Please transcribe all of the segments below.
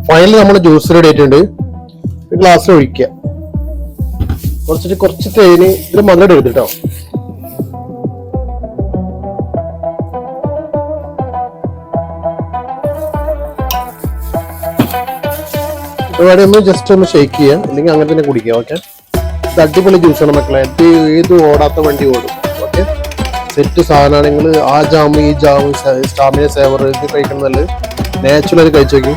Finally നമ്മൾ juice ready ആയിട്ടുണ്ട്. ഗ്ലാസ്സിൽ ഒഴിക്കുക. കുറച്ച് തേന് ഇതിൽ മധുരം എടുത്ത് കേട്ടോ. ഒരുപാട് ഒന്ന് ജസ്റ്റ് ഒന്ന് ഷേക്ക് ചെയ്യുക, അല്ലെങ്കിൽ അങ്ങനെ തന്നെ കുടിക്കുക. ഓക്കെ, ഇത് അടിപൊളി ജ്യൂസാണ് മക്കളെ. ഏത് ഓടാത്ത വണ്ടി ഓടും. ഓക്കെ, സെറ്റ് സാധനമാണ്. നിങ്ങൾ ആ ജാമ് ഈ ജാമ് സ്റ്റാമിന സേവർ ഇത് കഴിക്കണം. നല്ല നാച്ചുറൽ കഴിച്ചു നോക്കി.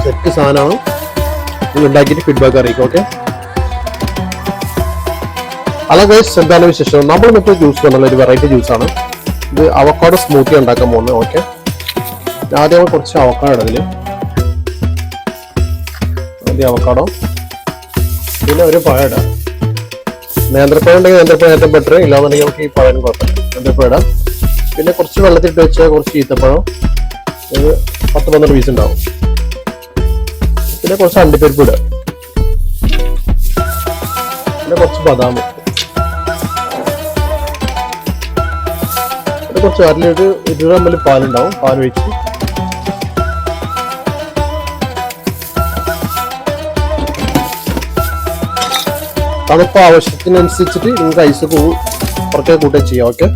സെറ്റ് സാധനമാണ്. നിങ്ങൾ ഉണ്ടാക്കിയിട്ട് ഫീഡ്ബാക്ക് അറിയിക്കും. ഓക്കെ, അല്ല ഗൈസ്, എന്താണ് വിശേഷം? നമ്മൾ മറ്റേ ജ്യൂസ് കൊണ്ടുള്ള ഒരു വെറൈറ്റി ജ്യൂസാണ് ഇത്. അവക്കാഡോ സ്മൂത്തി ഉണ്ടാക്കാൻ പോകുന്നത്. ഓക്കെ, ആദ്യം കുറച്ച് അവക്കാഡോ അതിൽ, ആദ്യം അവക്കാഡോ, പിന്നെ ഒരു പഴം ഇടാം. നേന്ത്രപ്പഴം ഉണ്ടെങ്കിൽ നേന്ത്രപ്പഴം ഏറ്റവും ബെറ്റർ, ഇല്ലാന്നുണ്ടെങ്കിൽ നമുക്ക് ഈ പഴം കുഴപ്പമില്ല. നേന്ത്രപ്പഴം ഇടാം. പിന്നെ കുറച്ച് വെള്ളത്തിട്ട് വെച്ചാൽ കുറച്ച് ഈത്തപ്പഴം, ഒരു 10-12 പീസ് ഉണ്ടാവും. പിന്നെ കുറച്ച് അണ്ടിപ്പരിപ്പ് ഇടുക. പിന്നെ കുറച്ച് ബദാം, പിന്നെ കുറച്ച് 1 ml പാലുണ്ടാവും. പാലൊഴിച്ച് തണുപ്പ് ആവശ്യത്തിനനുസരിച്ചിട്ട് നിങ്ങൾക്ക് ഐസ് കുറച്ച് കൂട്ടുകയും ചെയ്യാം. ഓക്കെ,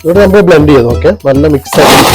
ഇവിടെ നമ്മൾ ബ്ലെൻഡ് ചെയ്തു. ഓക്കെ, നല്ല മിക്സ് ആയിട്ട്